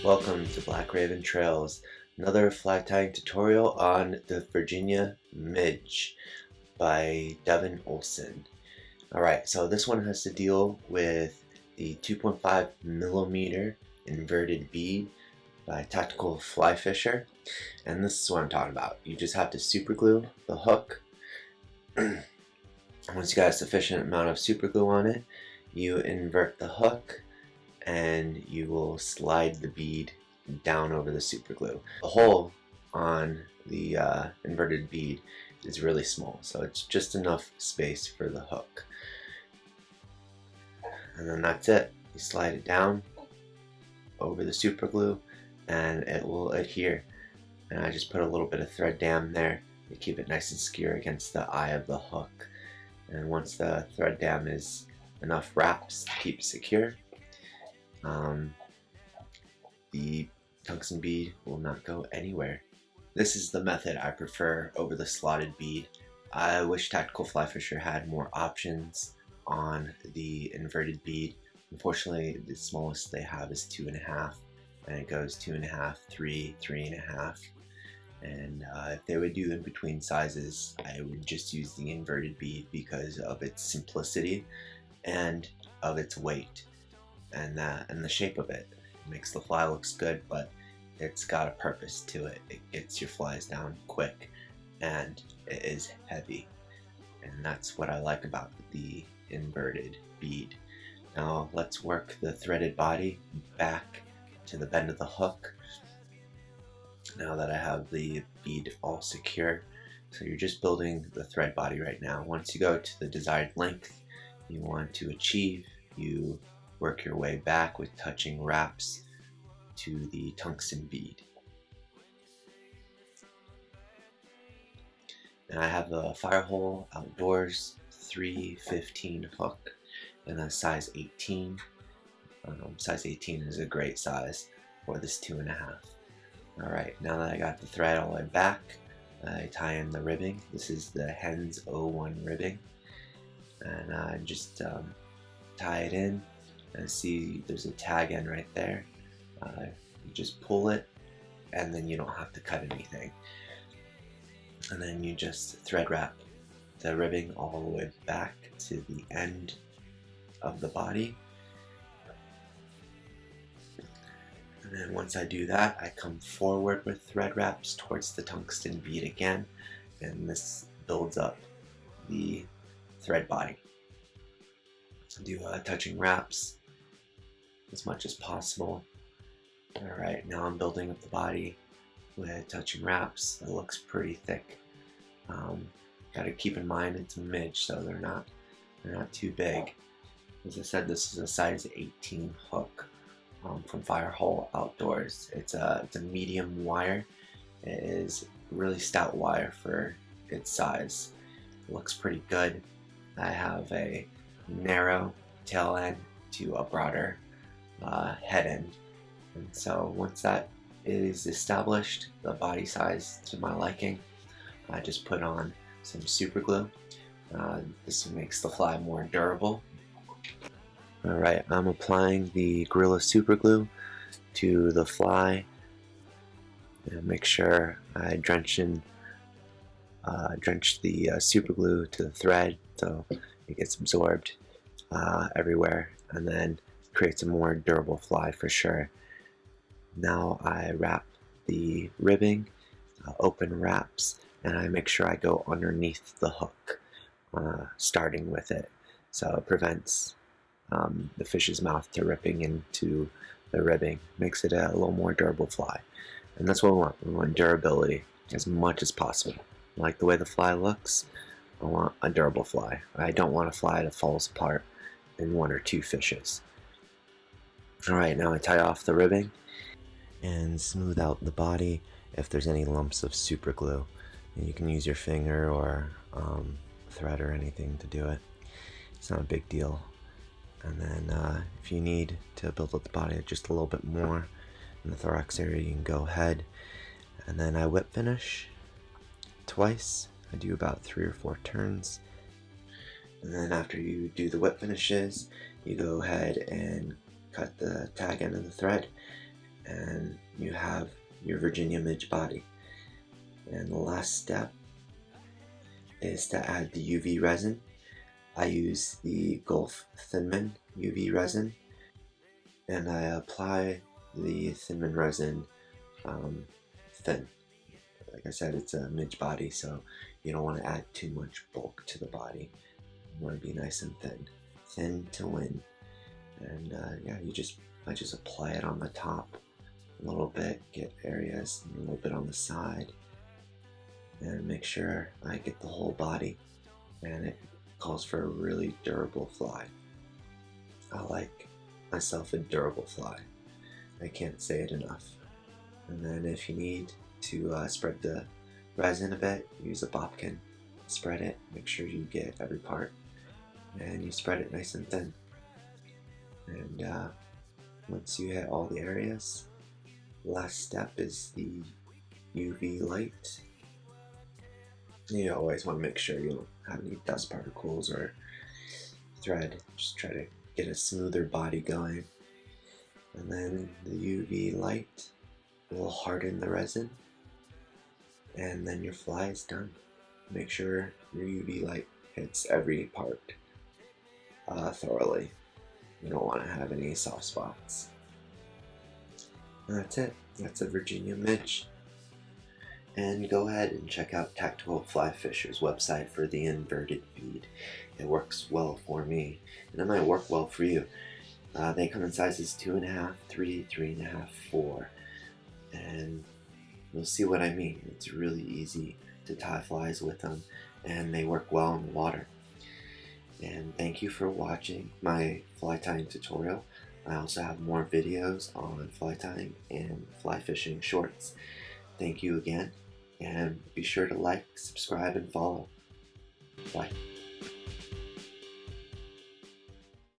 Welcome to Black Raven Trails, another fly tying tutorial on the Virginia Midge by Devin Olson. Alright, so this one has to deal with the 2.5 millimeter inverted bead by Tactical Fly Fisher, and this is what I'm talking about. You just have to super glue the hook. Once you got a sufficient amount of super glue on it, you invert the hook and you will slide the bead down over the super glue. The hole on the inverted bead is really small, so it's just enough space for the hook. And then that's it. You slide it down over the super glue and it will adhere. And I just put a little bit of thread dam there to keep it nice and secure against the eye of the hook. And once the thread dam is enough wraps to keep it secure, the tungsten bead will not go anywhere. This is the method I prefer over the slotted bead. I wish Tactical Fly Fisher had more options on the inverted bead. Unfortunately, the smallest they have is 2.5, and it goes 2.5, 3, 3.5. And if they would do in between sizes, I would just use the inverted bead because of its simplicity and of its weight and the shape of it. It makes the fly looks good, but it's got a purpose to it. It gets your flies down quick and it is heavy, and that's what I like about the inverted bead. Now let's work the threaded body back to the bend of the hook. Now that I have the bead all secure, so you're just building the thread body right now. Once you go to the desired length you want to achieve, you work your way back with touching wraps to the tungsten bead. And I have a Firehole Outdoors 315 hook and a size 18. Size 18 is a great size for this 2.5. Alright, now that I got the thread all the way back, I tie in the ribbing. This is the Hends 01 ribbing, and I just tie it in, and see there's a tag end right there. You just pull it and then you don't have to cut anything, and then you just thread wrap the ribbing all the way back to the end of the body. And then once I do that, I come forward with thread wraps towards the tungsten bead again, and this builds up the thread body. Do touching wraps as much as possible. Alright, now I'm building up the body with touching wraps. It looks pretty thick. Gotta keep in mind it's a midge, so they're not too big. As I said, this is a size 18 hook from Firehole Outdoors. It's a medium wire. It is really stout wire for its size. It looks pretty good. I have a narrow tail end to a broader head end, and so once that is established, the body size to my liking, I just put on some super glue. This makes the fly more durable. Alright, I'm applying the Gorilla Super Glue to the fly, and make sure I drench the super glue to the thread so it gets absorbed everywhere, and then creates a more durable fly for sure. Now I wrap the ribbing, open wraps, and I make sure I go underneath the hook, starting with it, so it prevents the fish's mouth to ripping into the ribbing. Makes it a little more durable fly, and that's what we want. We want durability as much as possible. Like the way the fly looks, I want a durable fly. I don't want a fly that falls apart in 1 or 2 fishes. Alright, now I tie off the ribbing and smooth out the body if there's any lumps of super glue. And you can use your finger or thread or anything to do it. It's not a big deal. And then if you need to build up the body just a little bit more in the thorax area, you can go ahead. And then I whip finish twice. I do about 3 or 4 turns. And then after you do the whip finishes, you go ahead and cut the tag end of the thread and you have your Virginia midge body. And the last step is to add the UV resin. I use the Gulff Thinman UV resin, and I apply the Thinman resin thin. Like I said, it's a midge body, so you don't want to add too much bulk to the body. You want to be nice and thin to win. And yeah, I just apply it on the top a little bit, get areas and a little bit on the side, and make sure I get the whole body. And it calls for a really durable fly. I like myself a durable fly. I can't say it enough. And then if you need to spread the resin a bit, use a bobkin, spread it, make sure you get every part, and you spread it nice and thin. And once you hit all the areas, the last step is the UV light. You always want to make sure you don't have any dust particles or thread. Just try to get a smoother body going. And then the UV light will harden the resin, and then your fly is done. Make sure your UV light hits every part thoroughly. You don't want to have any soft spots. And that's it. That's a Virginia midge. And go ahead and check out Tactical Fly Fisher's website for the inverted feed. It works well for me, and it might work well for you. They come in sizes 2.5, 3, 3.5, 4, and you'll see what I mean. It's really easy to tie flies with them, and they work well in the water. And thank you for watching my fly tying tutorial. I also have more videos on fly tying and fly fishing shorts. Thank you again, and be sure to like, subscribe, and follow. Bye.